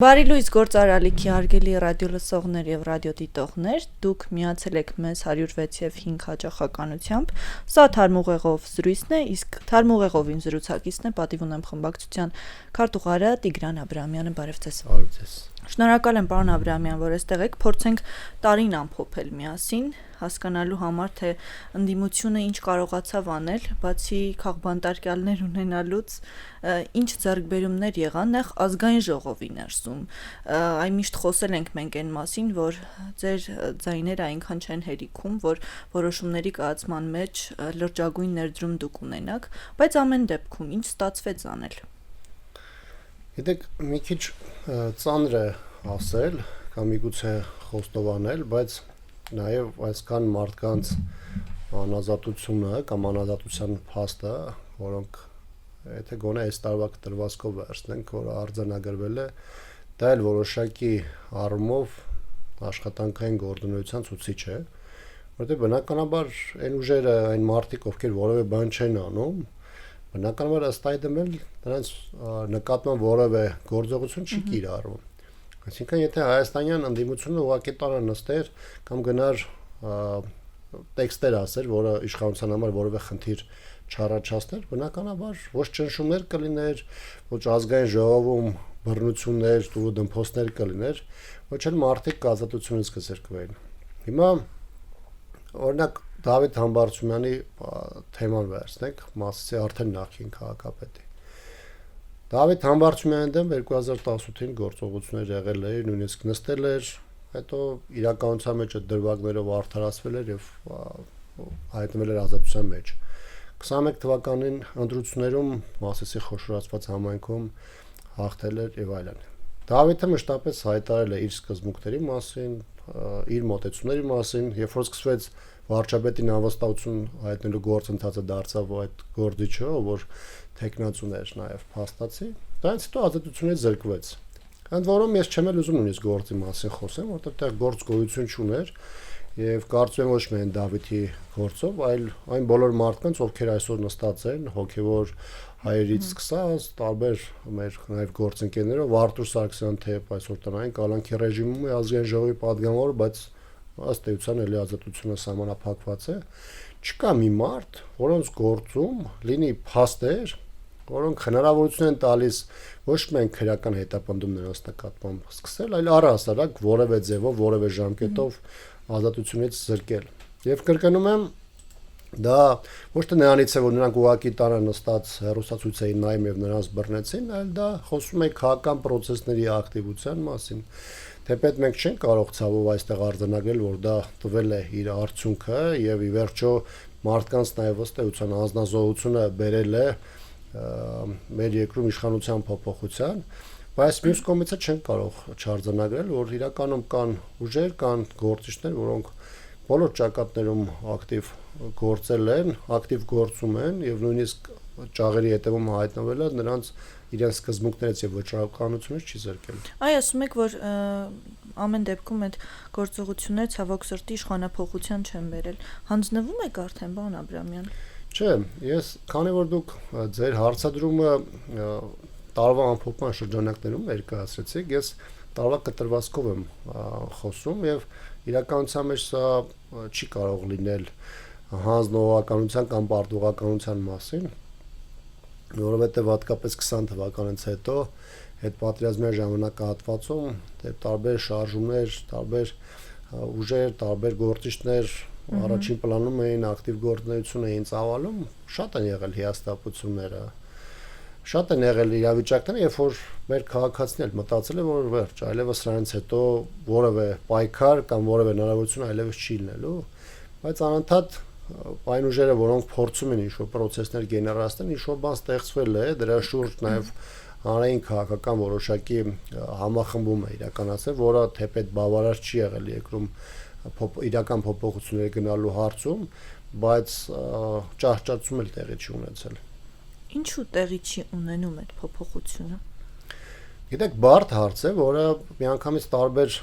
Բարի լույս գործարալիքի հարգելի ռադիոլսողներ եւ ռադիոդիտողներ, դուք միացել եք մեզ 106 եւ 5 հաճախականությամբ, սա թարմուղեղով զրույցն է, իսկ թարմուղեղով իմ զրուցակիցն է, պատիվ ունեմ խմբակցության քարտուղարը Տիգրան Աբրահամյանը, բարև ձեզ։ Բարև ձեզ։ Շնորհակալ եմ պարոն Աբրահամյան, որ այստեղ եք, փորձենք տարին ամփոփել միասին, հասկանալու համար, թե ընդդիմությունը ինչ կարողացավ անել, բացի քաղբանտարկյալներ ունենալուց, ինչ ձեռքբերումներ եղան նախ ազգային ժողովի ներսում։ Այն միշտ խոսել ենք մենք այն մասին, որ ձեր ձայները այնքան չեն հերիքում, որ որոշումների կայացման մեջ լրջագույն ներդրում դուք ունենաք, բայց ամեն դեպքում ինչ ստացվեց անել։ Գիտեք, մի քիչ ծանր է ասել, կամ միգուցե խոստովանել, բայց նաև այսքան մարդկանց անազատությունը կամ անազատության փաստը, որոնք եթե գոնե այս տարվա կտրվածքով վերցնենք, որ արձանագրվել է, դա էլ որոշակի առումով աշխատանքային գործունեության ցուցիչ է, որտեղ բնականաբար այն ուժերը, այն մարդիկ, ովքեր որևէ բան չեն անում, բնականաբար ըստ այդմ էլ նրանց նկատմամբ որևէ գործողություն չի կիրառվում։ Այսինքն, եթե հայաստանյան ընդդիմությունը ուղղակի տանը նստեր կամ գնար տեքստեր ասեր, որը իշխանության համար որևէ խնդիր չառաջացներ, բնականաբար ոչ ճնշումներ կլիներ, ոչ ազգային ժողովում բռնություններ ու դմփոստներ կլիներ, ոչ էլ մարդիկ ազատությունից կզրկվեին։ Հիմա օրինակ Դավիթ Համբարձումյանի թեման վերցնենք, մասի արդեն նախին քաղաքապետի։ Դավիթ Համբարձումյանի դեմ 2018-ին գործողություններ եղել էր, նույնիսկ նստել էր, հետո իրականության մեջ այդ դրվագներով արդարացվել էր եւ հայտնվել էր ազատության մեջ։ 21 թվականին ընտրություններում Մասիսի խոշորացված համայնքում հաղթել էր եւ այլն։ Դավիթը մշտապես հայտարարել է իր սկզբունքների մասին, իր մոտեցումների մասին, երբ որ սկսվեց վարչապետին անվստահություն հայտնելու գործընթացը դարձավ այդ գործիչը, որ տեխնացուն էր նաև փաստացի, դրանից հետո ազատությունից զրկվեց։ Ընդ որում ես չեմ էլ ուզում նույնիսկ գործի մասին խոսեմ, որտեղ տեղ գործ գոյություն չուներ եւ կարծում եմ ոչ միայն Դավիթի գործով, այլ այն բոլոր մարդկանց, ովքեր այսօր նստած են, հոգեվոր հայերից սկսած, տարբեր մեր նաև գործընկերներով, Արտուր Սարգսյան թեպ այսօր տնային կալանքի ռեժիմում է ազգային ժողովի падգամավորը, բայց ըստ էության էլի ազատությունը սահմանափակված է, չկա մի մարդ, որոնց գործում լինի փաստեր, որոնք հնարավորություն են տալիս ոչ միայն քրեական հետապնդում նրանց նկատմամբ սկսել, այլ առհասարակ որևէ ձևով, որևէ ժամկետով ազատությունից զրկել։ Եվ կրկնում եմ, դա ոչ թե նրանից է, որ նրանք ուղակի տանը նստած հեռուստացույց էին նայում եւ նրանց բռնեցին, այլ դա խոսում է քաղաքական process-ների ակտիվության մասին։ Թեպետ մենք չենք կարող ցավով այստեղ արձանագրել, որ դա տվել է իր արդյունքը եւ ի վերջո մարդկանց նաեւ ըստ էության անznազողությունը բերել է մեր երկրում իշխանության փոփոխության, բայց մյուս կողմից չենք կարող չարձանագրել, որ իրականում կան ուժեր, կան գործիչներ, որոնք բոլոր ճակատներում ակտիվ գործել են, ակտիվ գործում են եւ նույնիսկ ճաղերի հետևում հայտնվելը նրանց իրենց սկզբունքներից եւ վճռականությունից չի զրկել։ Այ ասում եք, որ ամեն դեպքում այդ գործողությունները ցավոք սրտի իշխանափոխության չեն բերել։ Հանձնվում եք արդեն, պարոն Աբրահամյան։ Չէ, ես քանի որ դուք ձեր հարցադրումը տարվա ամփոփման շրջանակներում ներկայացրեցիք, ես տարվա կտրվածքով եմ խոսում եւ իրականության մեջ սա չի կարող լինել հանձնողականության կամ պարտուղականության մասին, որովհետեւ հատկապես 20 թվականից հետո այդ պատերազմի ժամանակահատվածում տարբեր շարժումներ, տարբեր ուժեր, տարբեր գործիչներ առաջին պլանում էին, ակտիվ գործունեություն էին ծավալում, շատ են եղել հիասթափությունները, շատ են եղել իրավիճակները, երբ որ մեր քաղաքացիներն մտածել են, որ վերջ, այլևս սրանից հետո որևէ պայքար կամ որևէ հնարավորություն այլևս չի լինելու, բայց անընդհատ այն ուժերը, որոնք փորձում են ինչ-որ process-ներ գեներացնել, ինչ-որ բան ստեղծվել է, դրա շուրջ նաև հանրային քաղաքական որոշակի համախմբում է իրականացել, որը թեպետ բավարար չի եղել երկրում իրական փոփոխությունների գնալու հարցում, բայց ճահճացում էլ տեղի չի ունեցել։ Ինչու տեղի չի ունենում այդ փոփոխությունը։ Գիտեք, բարդ հարց է, որը միանգամից տարբեր,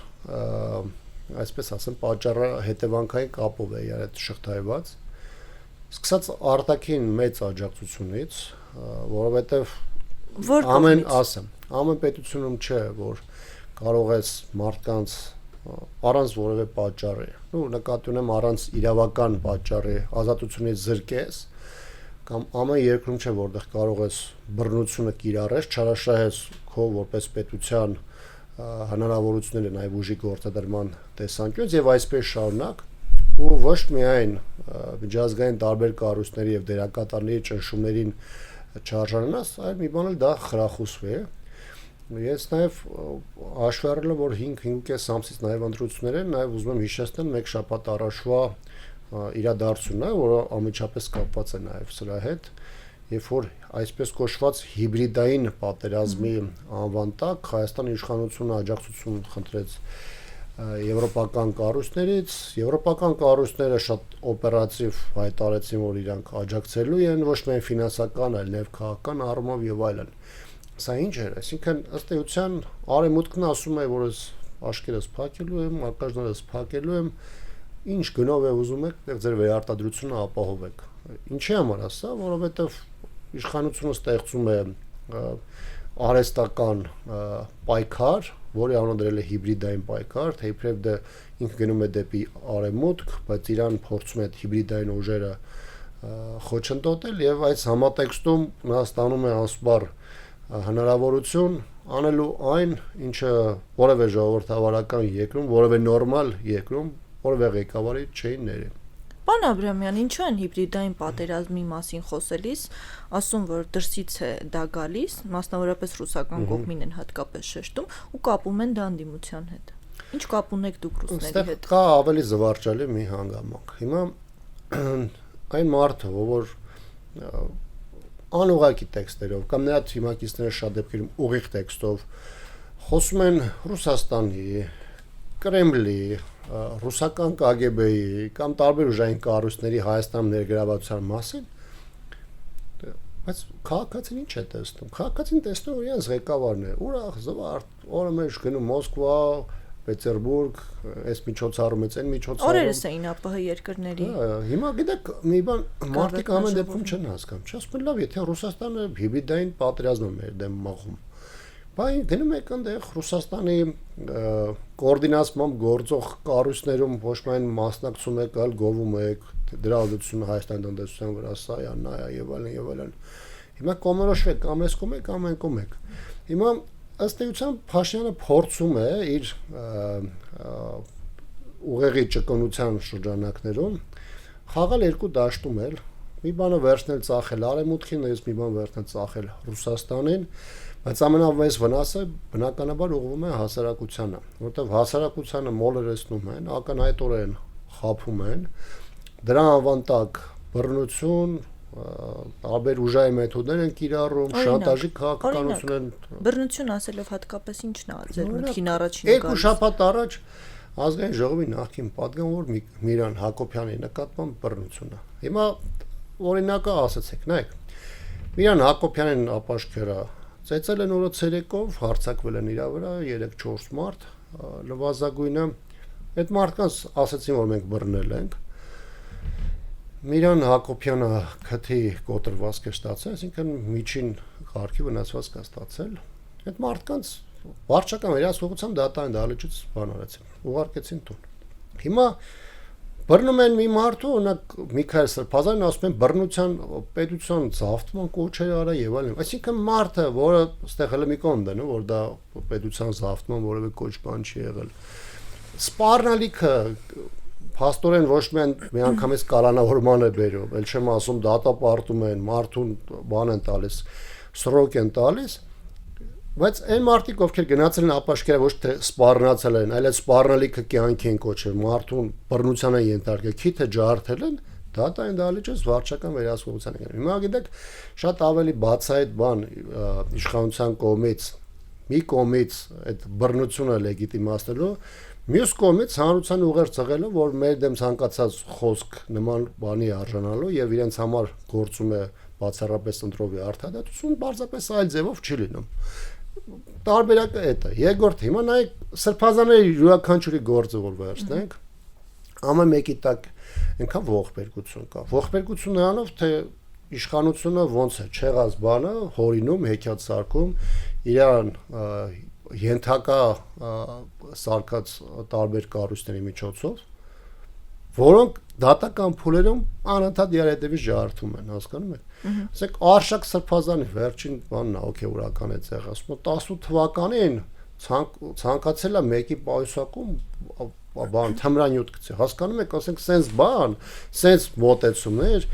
այսպես ասեմ, պատճառը հետևանքային կապով է իրար հետ շղթայված։ Սկսած արտաքին մեծ աջակցությունից, որովհետև ամեն պետությունում չէ, որ կարող ես մարդկանց առանց որևէ պատճառի, նկատի ունեմ առանց իրավական պատճառի ազատությունից զրկես, կամ ամեն երկրում չէ, որտեղ կարող ես բռնությունը կիրառես, չարաշահես քո որպես պետության հնարավորությունները նաև ուժի գործադրման տեսանկյունից եւ այսպես շարունակ, ու ոչ միայն միջազգային տարբեր կառույցների եւ դերակատարների ճնշումներին չարժանանաս, այլ մի բան էլ դա խրախուսվի է։ Ես նաև հաշվի առնելով, որ 5-5.5 ամսից նաև ընտրություններ են, նաև ուզում եմ հիշեցնել մեկ շաբաթ առաջվա իրադարձությունը, որը անմիջապես կապված է նաև սրա հետ, երբ որ այսպես կոչված հիբրիդային պատերազմի անվան տակ Հայաստանի իշխանությունը աջակցություն խնդրեց եվրոպական կառույցներից, եվրոպական կառույցները շատ օպերատիվ հայտարարեցին, որ իրանք աջակցելու են ոչ միայն ֆինանսական, այլ նաև քաղաքական առումով եւ այլն։ Սա ինչ էր, այսինքն ըստ էության արևմուտքն ասում է, որ ես աշկերտս փակելու եմ, արկածներս փակելու եմ, ինչ գնով է ուզում եք, դեռ ձեր վերարտադրությունը ապահովեք։ Ինչի համար է սա, որովհետև իշխանությունը ստեղծում է արհեստական պայքար, որի անունը դրել է հիբրիդային պայքար, թե իբրև դա ինքը գնում է դեպի արևմուտք, բայց Իրան փորձում է այդ հիբրիդային ուժերը խոչընդոտել եւ այս համատեքստում նա ստանում է անսպառ հնարավորություն անելու այն, ինչը որևէ ժողովրդավարական երկրում, որևէ նորմալ երկրում, որևէ ղեկավարի չէին ների։ Պարոն Աբրամյան, ինչու են հիբրիդային պատերազմի մասին խոսելիս ասում, որ դրսից է դա գալիս, մասնավորապես ռուսական կողմին են հատկապես շեշտում ու կապում են դա անդիմության հետ։ Ինչ կապ ունեք դուք ռուսների հետ։ Կա ավելի զվարճալի մի հանգամանք։ Հիմա այն մարդը, որ անուղղակի տեքստերով կամ նրա թիմակիցները շատ դեպքերում ուղիղ տեքստով խոսում են Ռուսաստանի, Կրեմլի, ռուսական KGB-ի կամ տարբեր ուժային կառույցների Հայաստանում ներգրավվածության մասին, բայց քաղաքացին ինչ է տեսնում։ Քաղաքացին տեսնում որ իրենց ղեկավարն է, ուրախ, զվարթ, օրը մեջ գնում Մոսկվա, Պետերբուրգ, այս միջոցառումից այն միջոցառում։ Օրերս էին ԱՊՀ երկրների։ Հիմա գիտեք, մի բան մարդիկ ամեն դեպքում չեն հասկանում։ Չասում լավ, եթե Ռուսաստանը հիբրիդային պատերազմ է մեր դեմ մաղում։ Բայց գնում եք այնտեղ Ռուսաստանի կոորդինացմամբ գործող կառույցներում ոչ միայն մասնակցում եք, այլ գովում եք դրա ազդեցությունը Հայաստանի տնտեսության վրա, սա է, նա է եւ այլն եւ այլն։ Հիմա կոմերոշվեք, կամ այս կողմ եք, կամ այն կողմ եք։ Հիմա ըստ էության Փաշինյանը փորձում է իր ուղեղի ճկունության շրջանակներում խաղալ երկու դաշտում էլ, մի բանը վերցնել ծախել արևմուտքին, ես մի բան վերցնել ծախել Ռուսաստանին, բայց ամենամեծ վնասը բնականաբար ուղղվում է հասարակությանը, որտեղ հասարակությանը մոլորեցնում են, ակնհայտորեն խաբում են, դրա անվան տակ բռնություն, տարբեր ուժային մեթոդներ են կիրառում, շանտաժի քաղաքականություն են։ Բռնություն ասելով հատկապես ինչն է ձեր մտքին առաջին գալիս։ Երկու շաբաթ առաջ ազգային ժողովի նախկին պատգամավոր Միրան Հակոբյանի նկատմամբ բռնությունը։ Հիմա օրինակը ասացեք, նայեք։ Միրան Հակոբյանին ապաշխերա ծեծել են օրը ցերեկով, հարձակվել են իր վրա 3-4 մարդ, լվազագույնը։ Այդ մարդկանց ասացին, որ մենք բռնել ենք։ Միրան Հակոբյանը քթի կոտրվածք է ստացել, այսինքն միջին կարգի վնասվածք է ստացել։ Այդ մարդկանց վարչական վերահսկողությամբ դատարան դահլիճից բան արեցին, ուղարկեցին տուն։ Հիմա բռնում են մի մարդու, օրինակ Միքայել Սրբազանին ասում են բռնության պետության զավթման կոչեր արա եւ այլն։ Այսինքն մարդը, որը այստեղ հələ մի կողմ դնում, որ դա պետության զավթման որևէ կոչ բան չի եղել։ Սպառնալիքը փաստորեն ոչ մի անգամից կալանավորման է բերում, ել չեմ ասում դատապարտում են, մարդուն բան են տալիս, սրոկ են տալիս, բայց այն մարդիկ, ովքեր գնացել են ապաշխարել, ոչ թե սպառնացել են, այլ այդ սպառնալիքը կյանքի են կոչել, մարդուն բռնության են ենթարկել, քիթը ջարդել են, դատարան դահլիճից վարչական վերահսկողության են գնում։ Հիմա գիտեք, շատ ավելի բացահայտ բան իշխանության կողմից, մի կողմից այդ բռնությունը լեգիտիմացնելու, մյուս կողմից հանրության ուղեր ծղելով, որ մեր դեմ ցանկացած խոսք նման բանի արժանալու եւ իրենց համար գործում է բացառապես ընտրովի արդարացություն, բարձրապես այլ ձևով չի լինում։ Տարբերակը այդ է։ Երկրորդ, հիմա նայեք Սրբազանների յուրաքանչյուրի գործը որ վերցնենք, ամեն մեկի տակ այնքան ողբերգություն կա։ Ողբերգություն նրանով, թե իշխանությունը ոնց է չեղած բանը հորինում, հեքիաթ սարքում, իրան ենթակա սարկած տարբեր կառույցների միջոցով, որոնք դատական փուլերում անընդհատ իրար հետևից ջարդում են, հասկանում եք։ Ասենք Արշակ Սրբազանի վերջին բանն է, օքեյորական է եղել, ասում 18 թվականին ցանկացել է մեկի պայուսակում բան թմրանյութ գցի, հասկանում եք, ասենք սենց բան, սենց մոտեցումներ,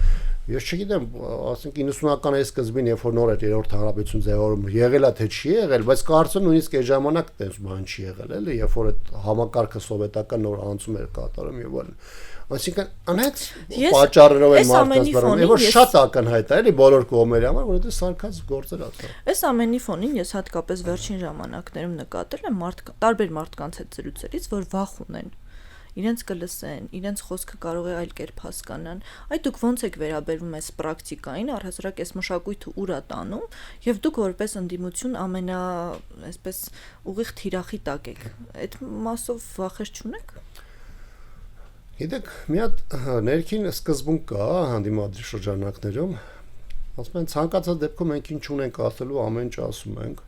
ես չգիտեմ, ասենք 90-ականների սկզբին, երբ որ նոր էր երրորդ հանրապետություն ձևավորում, եղել է թե չի եղել, բայց կարծում նույնիսկ այդ ժամանակ տես բան չի եղել, էլի, երբ որ այդ համակարգը սովետական նոր անցում էր կատարում եւ այլն։ Այսինքն անհետ պատճառերով են մարդկանց բռնում, եւ որ շատ ակնհայտ է, էլի բոլոր կողմերի համար, որ դա սարկած գործեր է։ Այս ամենի ֆոնին ես հատկապես վերջին ժամանակներում նկատել եմ տարբեր մարդկանց հետ զրույցերից, որ վախ ունեն իրենց կլսեն, իրենց խոսքը կարող է այլ կերպ հասկանան։ Այդ դուք ոնց եք վերաբերվում այս պրակտիկային, առհասարակ այս մշակույթը ուր է տանում, եւ դուք որպես ընդդիմություն ամենա, այսպես ուղիղ թիրախի տակ եք։ Այդ մասով վախեր չունեք։ Գիտեք, մի հատ ներքին սկզբունք կա հանդիմադիր շրջանակներում, ասում են ցանկացած դեպքում մենք ինչ ունենք ասելու ամեն ինչ ասում ենք,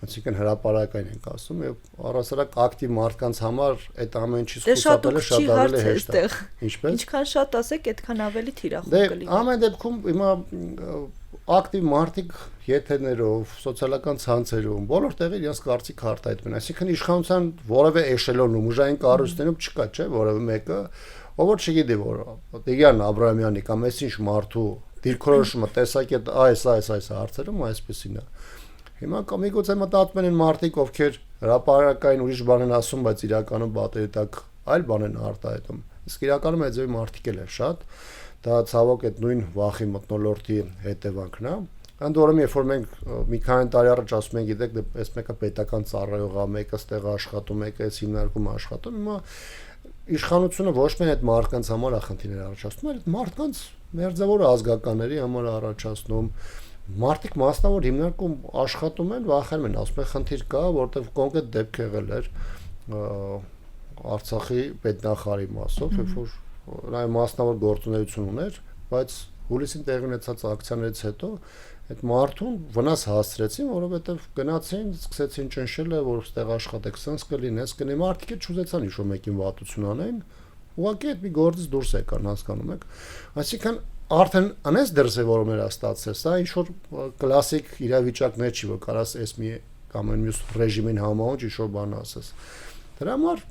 այսինքն հրապարակային ենք ասում եւ առասարակ ակտիվ մարդկանց համար այդ ամեն ինչից խուսափելը շատ ավելի հեշտ է։ Ինչպես։ Ինչքան շատ ասեք, այդքան ավելի թիրախում կլինի։ Ամեն դեպքում հիմա ակտիվ մարդիկ եթերներով, սոցիալական ցանցերում, բոլոր տեղի իրենց կարծիք արտահայտում են, այսինքն իշխանության որևէ էշելոնում, ուժային կառույցներում չկա, չէ, որևէ մեկը, ով որ չգիտի, որ Տիգրան Աբրահամյանի կամ այսինչ մարդու դիրքորոշումը տեսակետ այս հարցերում այսպեսին է։ Հիմա կամիգոց է մտածում են մարդիկ, ովքեր հրապարակային ուրիշ բան են ասում, բայց իրականում պատերի տակ այլ բան են արտահայտում։ Իսկ իրականում այդ ձևի մարդիկ էլ են շատ։ Դա ցավոք այդ նույն վախի մթնոլորտի հետևանքն է։ Ընդ որում, երբ որ մենք մի քանի տարի առաջ ասում ենք, գիտեք, այս մեկը պետական ծառայող է, մեկը ստեղ աշխատում, մեկը այս հիմնարկում աշխատում, հիմա իշխանությունը ոչ միայն այդ մարդկանց համար է խնդիրներ առաջացնում, այլ այդ մարդկանց մերձավոր ազգականների համար առաջացնում։ Մարդիկ մասնավոր հիմնարկում աշխատում են, վախենում են, ասում են խնդիր կա, որտեղ կոնկրետ դեպք եղել էր Արցախի պետնախարարի մասով, երբ որ նա մասնավոր գործունեություն ուներ, բայց հուլիսին տեղի ունեցած ակցիաներից հետո այդ մարդուն վնաս հասցրեցին, որովհետև գնացին, սկսեցին ճնշել, որ ստեղ աշխատեք, sense կլինի, կլինի, մարդիկ չուզեցան ինչ-որ մեկին վատություն անեն, ուղղակի այդ մի գործից դուրս եկան, հասկանում եք։ Այսինքն արդեն անես դրսևորումներ է ստացել, սա ինչ-որ կլասիկ իրավիճակներ չի, որ կարաս այս մի կամ այն մյուս ռեժիմին համահունչ ինչ-որ բան ասես։ Դրա համար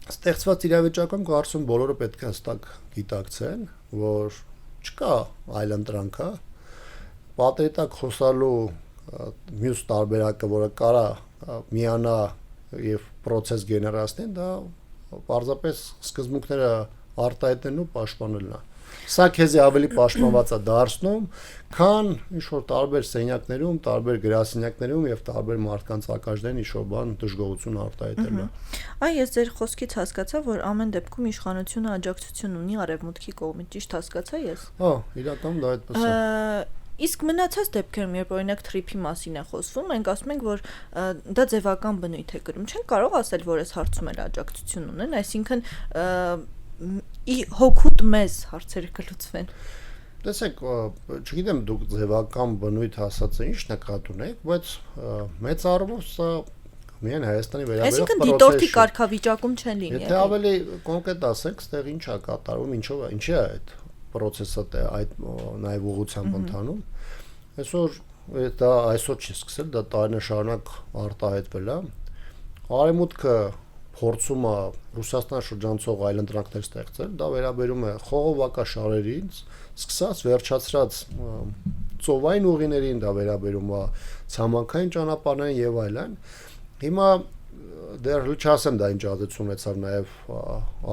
ստեղծված իրավիճակում կարծում բոլորը պետք է հստակ գիտակցեն, որ չկա այլընտրանք, պատերի տակ խոսալու մյուս տարբերակը, որը կարա միանա եւ process գեներացնեն, դա պարզապես սկզբունքները արտահայտելն ու պաշտպանելն է։ Սա քեզի ավելի պաշտպանված է դարձնում, քան ինչ-որ տարբեր սենյակներում, տարբեր գրասենյակներում եւ տարբեր մարդկանց ակաժներին ինչ-որ բան դժգոհություն արտահայտելը։ Այ ես ձեր խոսքից հասկացա, որ ամեն դեպքում իշխանությունը աջակցություն ունի արևմուտքի կողմից, ճիշտ հասկացա ես։ Հա, իրականում դա այդպես է։ Իսկ մնացած դեպքերում, երբ օրինակ թրիփի մասին է խոսվում, մենք ասում ենք, որ դա ձևական բնույթ է կրում։ Չեն կարող ասել, որ այս հարցում էլ աջակցություն ունեն, այսինքն հոգուտ մեզ հարցերը կլուծվեն։ Տեսեք, չգիտեմ դուք ձևական բնույթ ասածը ինչ նկատի ունեք, բայց մեծ առումով սա միայն Հայաստանի վերաբերյալ այսինքն դիտորդի կարգավիճակում չեն լինի։ Եթե ավելի կոնկրետ ասենք, ստեղ ինչ է կատարվում, ինչի է այդ process-ը այդ նաև ուղղությամբ ընթանում։ Այսօր դա այսօր չի սկսել, դա տարիներ շարունակ արտահայտվել է։ Արևմուտքը փորձում է Ռուսաստան շրջանցող այլընտրանքներ ստեղծել, դա վերաբերում է խողովակաշարերին, սկսած վերջացրած ծովային ուղիներին, դա վերաբերում է ցամաքային ճանապարհներին եւ այլն։ Հիմա դեռ չասեմ դա ինչ ազդեցություն ունեցավ նաև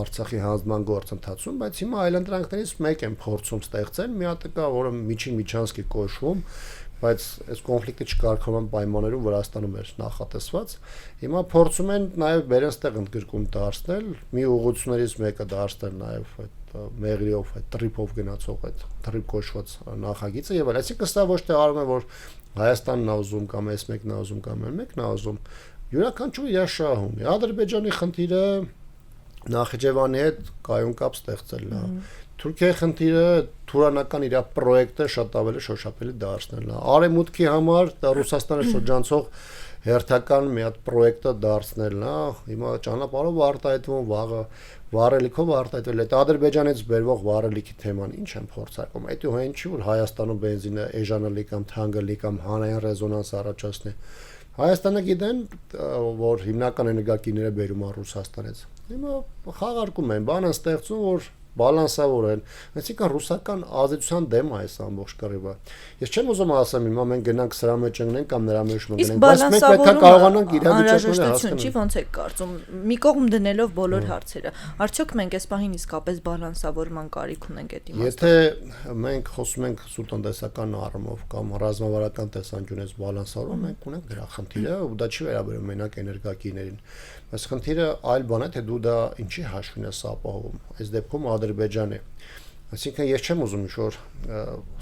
Արցախի հանձնման գործընթացում, բայց հիմա այլընտրանքներից մեկ են փորձում ստեղծել, մի հատ կա, որը Միջին Միչանսկի կոչվում, բայց այս կոնֆլիկտը չկարգավորման պայմաններում Վրաստանում էր նախատեսված։ Հիմա փորձում են նաև բերենստեղ ընդգրկում դարձնել, մի ուղղություններից մեկը դարձնել նաև այդ մեղրիով, այդ տրիփով գնացող այդ տրիփ կոչված նախագիծը եւ այլն։ Այսինքն սա ոչ թե արվում է, որ Հայաստանն է ուզում կամ այս մեկն է ուզում կամ այն մեկն է ուզում, յուրաքանչյուր իր շահ ունի։ Ադրբեջանի խնդիրը Նախիջևանի հետ կայուն կապ ստեղծելն է։ Թուրքիայի խնդիրը թուրանական իր պրոյեկտը շատ ավելի շոշափելի դարձնելն է։ Արևմուտքի համար դա Ռուսաստանը շրջանցող հերթական մի հատ պրոյեկտը դարձնելն է։ Հիմա ճանապարհով արտահայտվում, վաղը վառելիքով արտահայտվել է Ադրբեջանից բերվող վառելիքի թեման ինչ են փորձարկում։ Այդ ու հենց որ Հայաստանում բենզինը էժանալի կամ թանկալի կամ հանրային ռեզոնանս առաջացնի։ Հայաստանը գիտեն, որ հիմնական էներգակիրները բերում են Ռուսաստանից։ Հիմա խաղարկում են, բան են ստեղծում, որ բալանսավոր են, այսինքն ռուսական ազդեցության դեմ է այս ամբողջ կռիվը։ Ես չեմ ուզում ասեմ հիմա մենք գնանք սրա մեջ ընկնենք կամ նրա մեջ մտնենք, բայց մենք պետք է կարողանանք իրավիճակները հասկանալ։ Չի ոնց է կարծում, մի կողմ դնելով բոլոր հարցերը։ Արդյոք մենք այս պահին իսկապես բալանսավորման կարիք ունենք այդ իմաստով։ Եթե մենք խոսում ենք սուտանդեսական առումով կամ ռազմավարական տեսանկյունից բալանսավորում, մենք ունենք դրա խնդիրը, ու դա չի վերաբերում մենակ էներգակիրներին։ Բայց խնդիրը այլ բան է, թե դու դա ինչի հաշվին ես ապահովում։ Այս դեպքում Ադրբեջանի։ Այսինքն ես չեմ ուզում ինչ-որ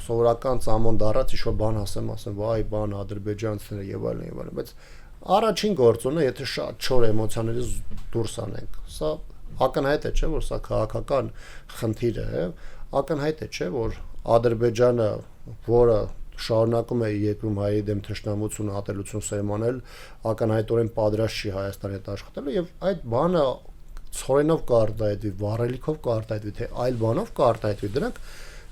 սովորական ծամոն դառած ինչ-որ բան ասեմ, վայ, բան ադրբեջանցիները եւ այլն, բայց առաջին գործոնը, եթե շատ չոր էմոցիաներից դուրս անենք, սա ակնհայտ է, չէ՞, որ սա քաղաքական խնդիր է, ակնհայտ է, չէ՞, որ Ադրբեջանը, որը շարունակում է երկրում հայերի դեմ թշնամություն, ատելություն սերմանել, ակնհայտորեն պատրաստ չի Հայաստանի հետ աշխատելու եւ այդ բանը ցորենով կարտահայտվի, վառելիքով կարտահայտվի, թե այլ բանով կարտահայտվի, դրանք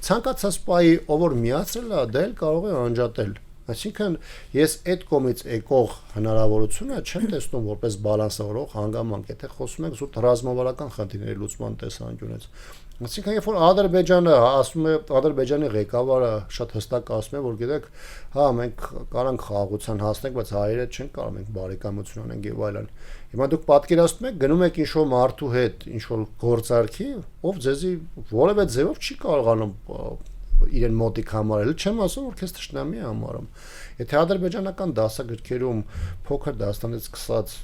ցանկացած պայի ով որ միացրել է, դա էլ կարող է անջատել։ Այսինքն ես այդ կողմից եկող հնարավորությունը չեմ տեսնում որպես բալանսավորող հանգամանք, եթե խոսում ենք զուտ ռազմավարական խնդիրների լուծման տեսանկյունից։ Այսինքն երբ որ Ադրբեջանը ասում է, Ադրբեջանի ղեկավարը շատ հստակ ասում է, որ գիտեք, հա մենք կարանք խաղաղության հասնենք, բայց հայերը չեն կարող մենք բարեկամություն անենք եւ այլն։ Հիմա դուք պատկերացնում եք, գնում եք ինչ-որ մարդու հետ, ինչ-որ գործարքի, ով ձեզի որևէ ձևով չի կարողանում իրեն մոտիկ համարել, չեմ ասում, որ քեզ թշնամի է համարում։ Եթե ադրբեջանական դասագրքերում փոքր դաստանից սկսած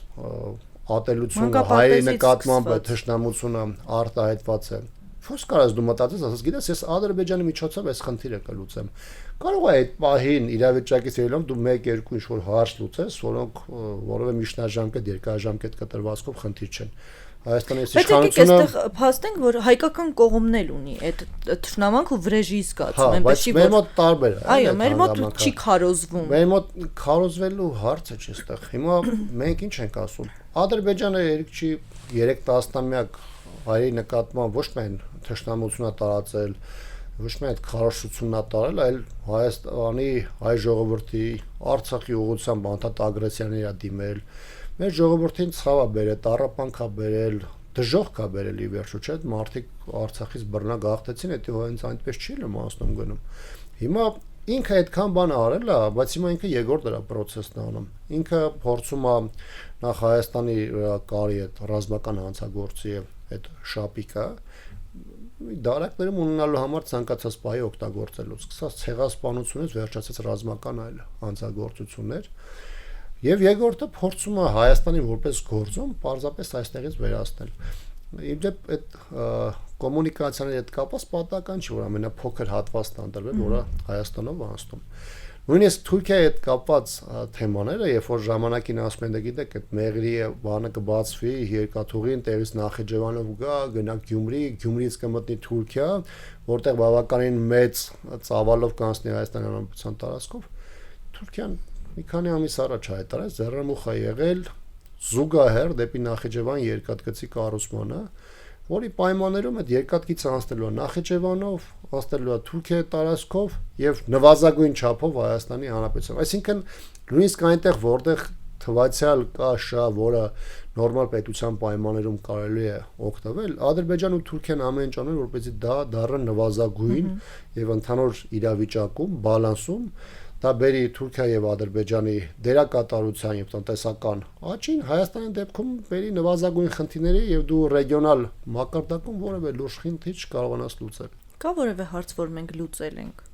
ատելությունը, հայերի նկատմամբ թշնամությունը արտահայտված է, ո՞նց կարաս դու մտածես, ասես, գիտես, ես Ադրբեջանի միջոցով այս խնդիրը կլուծեմ։ Կարող է այդ պահին իրավիճակից ելնելով դու 1-2 ինչ-որ հարց լուծես, որոնք որևէ միջնաժամկետ, երկարաժամկետ կտրվածքով խնդիր չեն։ Հայաստանի իշխանությունը այստեղ փաստենք, որ հայկական կողմն էլ ունի այդ թշնամանք ու վրեժի զգացում, այնպես չի, որ մեր մոտ տարբեր է։ Այո, մեր մոտ չի քարոզվում։ Մեր մոտ քարոզվելու հարցը չի այստեղ։ Հիմա մենք ինչ ենք ասում։ Ադրբեջանը երեք չի 3 տասնամյակ հայերի նկատմամբ ոչ միայն թշնամությունա տարածել, ոչ միայն այդ քարոզությունն է տարել, այլ Հայաստանի հայ ժողովրդի Արցախի ուղղությամբ անդադ ագրեսիաների է դիմել։ Մեր ժողովրդին ցավա բերել, տառապանք է բերել, դժոխք է բերել ի վերջո, չէ՞, մարդիկ Արցախից բռնա գաղթեցին, դա հենց այնպես չի լմացնում գնում։ Հիմա ինքը այդքան բան արել է, բայց հիմա ինքը երկրորդ դրա process-ն անում։ Ինքը փորձում է նախ Հայաստանի կարի այդ ռազմական հանցագործի այդ շապիկը դարակներում ունենալու համար ցանկացած պահի օգտագործելու, սկսած ցեղասպանությունից վերջացած ռազմական այլ հանցագործություններ։ Եվ երկրորդը փորձում է Հայաստանին որպես գործոն պարզապես այստեղից վերացնել։ Իդեպ այդ կոմունիկացիաների հետ կապված պատահական չի, որ ամենափոքր հատվածն անդրվել, որը Հայաստանով անցնում։ Նույնիսկ Թուրքիայի հետ կապված թեմաները, երբ որ ժամանակին ասում են, գիտեք, այդ Մեղրի բանը կբացվի, երկաթուղին տեղից Նախիջևանով գա, գնա Գյումրի, Գյումրիից կմտնի Թուրքիա, որտեղ բավականին մեծ ծավալով կանցնի Հայաստանի Հանրապետության տարածքով, Թուրքիան մի քանի ամիս առաջ հայտարարեց ձեռնամուխ է եղել զուգահեռ դեպի Նախիջևան երկաթգծի կառուցմանը, որի պայմաններում այդ երկաթգիծը անցնելու է Նախիջևանով, անցնելու է Թուրքիայի տարածքով եւ նվազագույն չափով Հայաստանի Հանրապետության։ Այսինքն նույնիսկ այնտեղ, որտեղ թվացial կա շա, որը նորմալ պետության պայմաններում կարելի է օգտվել, Ադրբեջանն ու Թուրքիան ամեն ինչ անում, որպեսզի դա դառնա նվազագույն եւ ընդհանուր իրավիճակում, բալանսում դա բերի Թուրքիայի եւ Ադրբեջանի դերակատարության եւ տնտեսական աճին, Հայաստանի դեպքում բերի նվազագույն խնդիրների եւ դու ռեգիոնալ մակարդակում որևէ լուրջ խնդիր չկարողանաս լուծել։ Կա որևէ հարց, որ մենք լուծել ենք։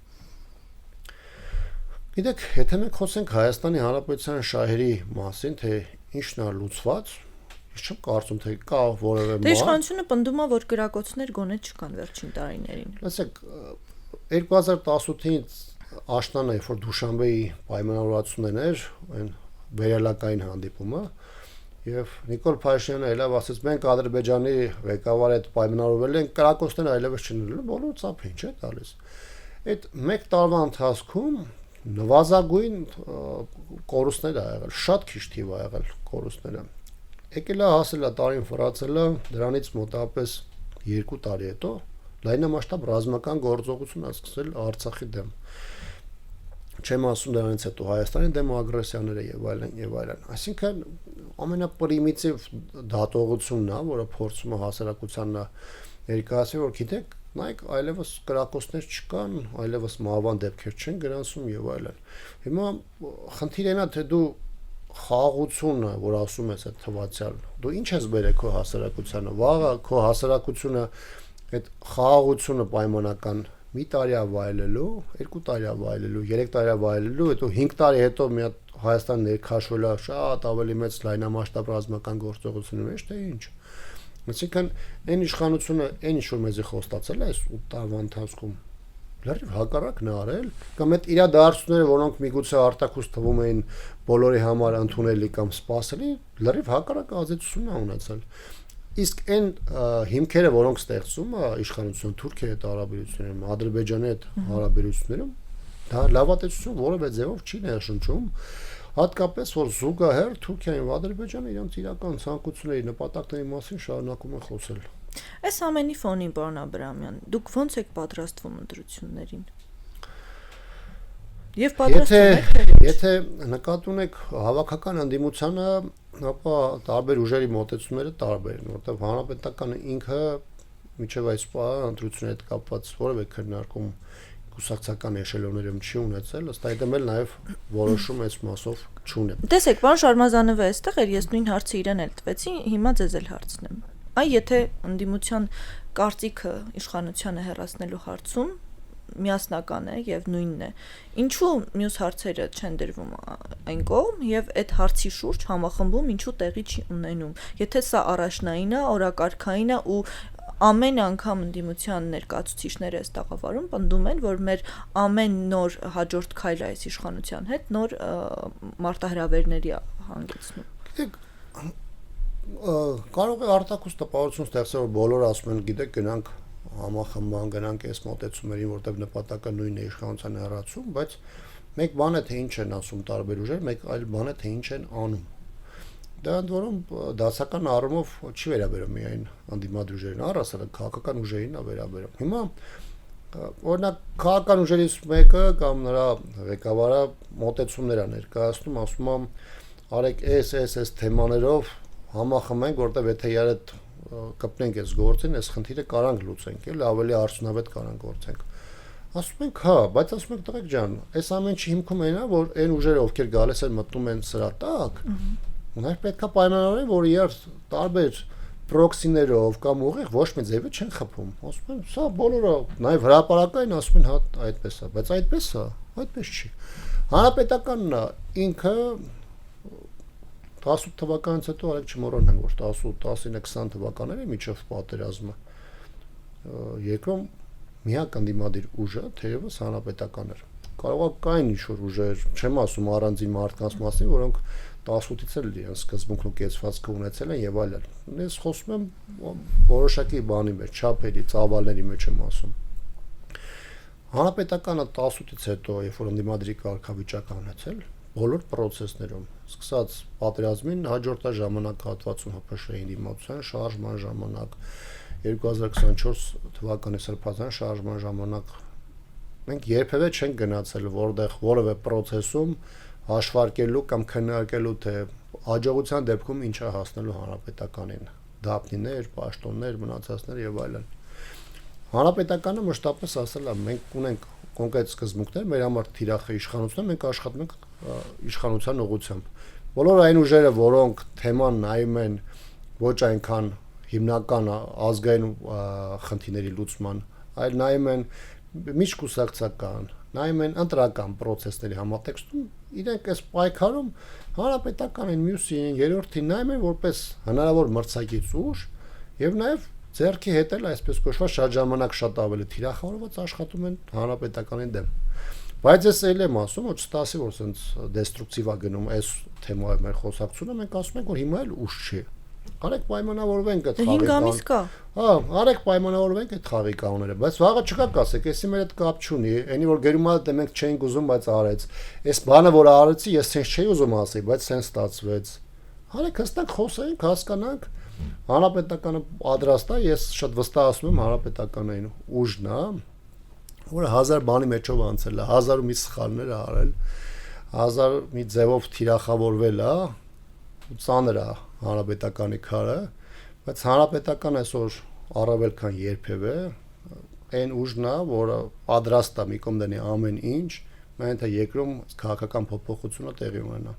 Գիտեք, եթե մենք խոսենք Հայաստանի Հանրապետության շահերի մասին, թե ինչն է լուծված, ես չեմ կարծում, թե կա որևէ Դե իշխանությունը պնդում է, որ կրակոցներ գոնե չկան վերջին տարիներին։ Լսեք, 2018-ից Աշնանը, երբ որ Դուշանբեի պայմանավորվածություններ էր, այն վերելակային հանդիպումը, Եվ Նիկոլ Փաշինյանը այլև ասաց մենք Ադրբեջանի ղեկավարի հետ պայմանավորվել ենք կրակոցները այլևս չնելու, բոլորը ծափ ինչ է տալիս։ Այդ 1 տարվա ընթացքում նվազագույն կորուստներ ա եղել, շատ քիչ թիվ ա եղել կորուստները։ Եկել է հասել է տարին վրացել է դրանից մոտավորապես 2 տարի հետո լայնամասշտաբ ռազմական գործողություն ա սկսել Արցախի դեմ։ Չեմ ասում դրանից հետո Հայաստանի դեմ ագրեսիաները եւ այլն եւ այլն։ Այսինքն ամենապրիմիտիվ դատողությունն է, որը փորձում է հասարակությանը ներկայացնել, որ գիտեք, նայեք, այլևս կրակոցներ չկան, այլևս մահվան դեպքեր չեն գրանցում եւ այլն։ Հիմա խնդիրն է, թե դու խաղաղությունը, որ ասում ես այդ թվացial, դու ինչ ես բերել քո հասարակությանը, վաղը քո հասարակությունը այդ խաղաղությունը պայմանական մի տարի ավայելելու, 2 տարի ավայելելու, 3 տարի ավայելելու, հետո 5 տարի հետո մի հատ Հայաստան ներքաշվելա շատ ավելի մեծ լայնամասշտաբ ռազմական գործողությունների մեջ, թե ինչ։ Այսինքն այն իշխանությունը, այն ինչ որ մեզի խոստացել է այս 8 տարվա ընթացքում, լրիվ հակառակն է արել, կամ այդ իրադարձությունները, որոնք միգուցե արտաքուստ թվում էին բոլորի համար ընդունելի կամ սպասելի, լրիվ հակառակ ազդեցություն է ունեցել։ Իսկ այն հիմքերը, որոնք ստեղծում է իշխանությունը Թուրքիայի հետ հարաբերություններում, Ադրբեջանի հետ հարաբերություններում, դա լավատեսություն որևէ ձևով չի ներշնչում, հատկապես որ զուգահեռ Թուրքիային ու Ադրբեջանը իրենց իրական ցանկությունների նպատակների մասին շարունակում են խոսել։ Այս ամենի ֆոնին, պարոն Աբրահամյան, դուք ո՞նց եք պատրաստվում ընտրություններին։ Եվ պատրաստվում եք։ Եթե նկատի ունեք հավաքական ընդդիմությանը, ապա տարբեր ուժերի մոտեցումները տարբեր են, որտեղ հանրապետականը ինքը միջև այս պահը ընտրությունների հետ կապված որևէ քննարկում կուսակցական էշելոններում չի ունեցել, ըստ այդմ էլ նաև որոշում այս մասով չունի։ Տեսեք, պարոն Շարմազանովը այստեղ էր, ես նույն հարցը իրեն էլ տվեցի, հիմա ձեզ էլ հարցնեմ։ Այ եթե ընդդիմության կարծիքը իշխանությանը հեռացնելու հարցում միասնական է եւ նույնն է, ինչու մյուս հարցերը չեն դրվում այն կողմ եւ այդ հարցի շուրջ համախմբում ինչու տեղի չի ունենում։ Եթե սա առաջնային է, օրակարգային է ու ամեն անգամ ընդդիմության ներկայացուցիչները այս տաղավարում պնդում են, որ մեր ամեն նոր հաջորդ քայլը այս իշխանության հետ նոր մարտահրավերների հանգեցնում։ Գիտեք, կարող է արտաքուստ տպավորություն ստեղծել, որ բոլորը ասում են, գիտեք, գնանք համախմբան, գնանք այս մոտեցումներին, որտեղ նպատակը նույնն է իշխանության հեռացում, բայց մեկ բան է թե ինչ են ասում տարբեր ուժեր, մեկ այլ բան է թե ինչ են անում։ Դա ընդ որում դասական առումով չի վերաբերում միայն անդիմադիր ուժերին, առասարակ քաղաքական ուժերին է վերաբերում։ Հիմա օրինակ քաղաքական ուժերից մեկը կամ նրա ղեկավարը մոտեցումներ է ներկայացնում, ասում է արեք այս թեմաներով համախմբենք, որտեղ եթե իրար կպնենք այս գործին, այս խնդիրը կարանք լուծենք, էլ ավելի արդյունավետ կարանք գործենք։ Ասում ենք, հա, բայց ասում ենք տղեկ ջան, այս ամեն ինչի հիմքում այն է, որ այն ուժերը, ովքեր գալիս են մտնում են սրա տակ, Ունենք պետքա պայմանավորել, որ իրար տարբեր պրոքսիներով կամ ուղիղ ոչ մի ձևի չեն խփում։ Ասում են, սա բոլորը նաև հրապարակային ասում են, հա, այդպես է, բայց այդպես է, այդպես չի։ Հանրապետականն ինքը 18 թվականից հետո արեք չմոռանանք, որ 18, 19, 20 թվականների միջև պատերազմը երկրում միակ ընդդիմադիր ուժը թերևս հանրապետական էր։ Կարող է կային ինչ-որ ուժեր, չեմ ասում առանձին մարդկանց մասին, որոնք 18-ից էլ իրենց սկզբունքն ու կեցվածքը ունեցել են եւ այլն։ Ես խոսում եմ որոշակի բանի մեջ, չափերի, ծավալների մեջ եմ ասում։ Հանրապետականը 18-ից հետո, երբ որ ընդդիմադրի կարգավիճակ անցել, բոլոր process-ներում, սկսած պատերազմին հաջորդա ժամանակահատվածում ՀՓՇ-ի դիմացության շարժման ժամանակ, 2024 թվականի սրբազան շարժման ժամանակ մենք երբևէ չենք գնացել որտեղ որևէ process-ում հաշվարկելու կամ քննարկելու թե հաջողության դեպքում ինչ է հասնելու հանրապետականին, դափնիներ, պաշտոններ, մնացածներ եւ այլն։ Հանրապետականը մշտապես ասել է, մենք ունենք կոնկրետ սկզբունքներ, մեր համար թիրախ իշխանությունն է, մենք աշխատում ենք իշխանության ուղղությամբ։ Բոլոր այն ուժերը, որոնք թեման նայում են ոչ այնքան հիմնական ազգային խնդիրների լուծման, այլ նայում են միջկուսակցական, նայում են ընտրական process-ների համատեքստում, իրենք այս պայքարում հանրապետականին, մյուսին, երրորդին նայում են որպես հնարավոր մրցակից ուժ եւ նաեւ ձեռքի հետ էլ այսպես կոչված շատ ժամանակ շատ ավելի թիրախավորված աշխատում են հանրապետականի դեմ։ Բայց ես էլ եմ ասում, ոչ ստասի որ sense դեստրուկտիվ է գնում այս թեմայով մեր խոսակցությունը, մենք ասում ենք որ հիմա էլ ուշ չի։ Արեք պայմանավորվենք այդ խաղի 5 ամիս կա։ Հա, արեք պայմանավորվենք այդ խաղի կանոնները, բայց վաղը չկա կասեք, էսի մեր հետ կապ չունի, այնի որ գերումա դե մենք չենք ուզում, բայց արեց։ Այս բանը որ արեցի, ես sense չէի ուզում ասել, բայց sense ստացվեց։ Արեք հստակ խոսենք, հասկանանք։ Հանրապետականը պատրաստ է, ես շատ վստահ ասում եմ հանրապետականային ուժն է, որը 1000 բանի մեջով անցել է, 1000 մի սխալներ արել, 1000 մի ձևով թիրախավորվել է, ու ծանր է հանրապետականի քարը, բայց հանրապետական այսօր առավել քան երբևէ այն ուժն է, որը պատրաստ է մի կողմ դնի ամեն ինչ, մենք թե երկրում քաղաքական փոփոխությունը տեղի ունենա։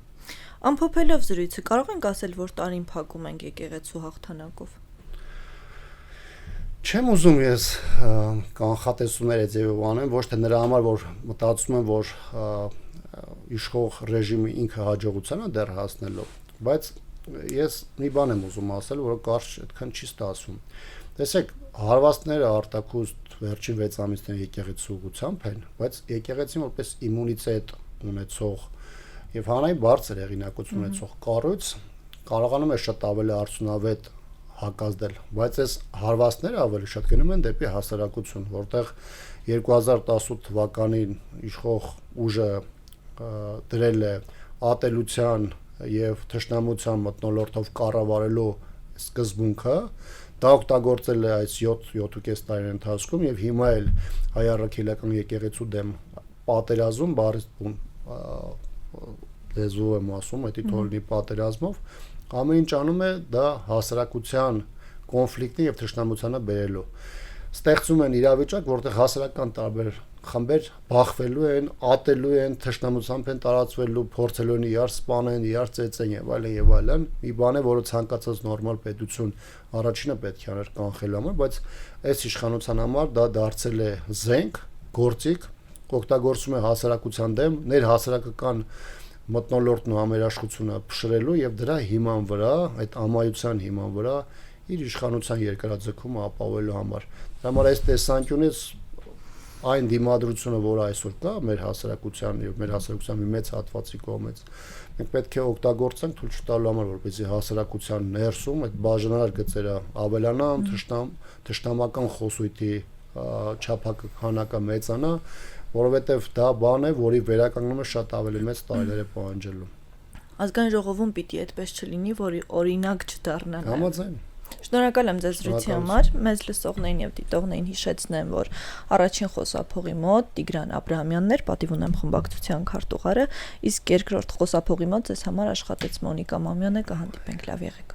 Ամփոփելով զրույցը կարող ենք ասել, որ տարին փակում ենք եկեղեցու հաղթանակով։ Չեմ ուզում ես կանխատեսումներ ձևով անեմ, ոչ թե նրա համար, որ մտածում եմ, որ իշխող ռեժիմը ինքը հաջողության է դեռ հասնելու, բայց ես մի բան եմ ուզում ասել, որը կարճ այդքան չի ստացվում։ Տեսեք, հարվածները արտակուստ վերջին 6 ամիսների եկեղեցու ուղղությամբ են, բայց եկեղեցին որպես իմունիտետ ունեցող եւ հանրային բարձր հեղինակություն ունեցող կառույց կարողանում է շատ ավելի արդյունավետ հակազդել, բայց այս հարվածները ավելի շատ գնում են դեպի հասարակություն, որտեղ 2018 թվականին իշխող ուժը դրել է ատելության եւ թշնամության մթնոլորտով կառավարելու սկզբունքը, դա օգտագործել է այս 7.5 տարի ընթացքում եւ հիմա էլ հայ առաքելական եկեղեցու դեմ պատերազմ բարի լեզու եմ ասում, դա թողնի պատերազմով ամեն ինչ անում է դա հասարակության կոնֆլիկտի եւ թշնամությանը բերելու։ Ստեղծում են իրավիճակ, որտեղ հասարակական տարբեր խմբեր բախվելու են, ատելու են, թշնամությամբ են տարածվելու, փորձելու են իրար սպանեն, իրար ծեծեն եւ այլն եւ այլն։ Մի բան է, որը ցանկացած նորմալ պետություն առաջինը պետք է աներ կանխելու համար, բայց այս իշխանության համար դա դարձել է զենք, գործիք, օգտագործում է հասարակության դեմ, ներհասարակական մթնոլորտն ու համերաշխությունը փշրելու եւ դրա հիման վրա, այդ ամայության հիման վրա իր իշխանության երկարաձգումը ապավելու համար։ Դա համար այս տեսանկյունից այն դիմադրությունը, որը այսօր կա մեր հասարակության եւ մեր հասարակության մի մեծ հատվածի կողմից, մենք պետք է օգտագործենք թույլ չտալու համար, որպեսզի հասարակության ներսում այդ բաժանար գծերը ավելանան, թշնամական խոսույթի չափանակը մեծանա, որովհետև դա բան է, որի վերականգնումը շատ ավելի մեծ տարիներ է պահանջելու։ Ազգային ժողովում պիտի այդպես չլինի, որ օրինակ չդառնա։ Համաձայն։ Շնորհակալ եմ ձեզ զրույցի համար։ Մեզ լսողներին եւ դիտողներին հիշեցնեմ, որ առաջին խոսափողի մոտ Տիգրան Աբրահամյանն էր, պատիվ ունեմ խմբակցության քարտուղարը, իսկ երկրորդ խոսափողի մոտ ձեզ համար աշխատեց Մոնիկա Մամյանը, կհանդիպենք, լավ եղեք։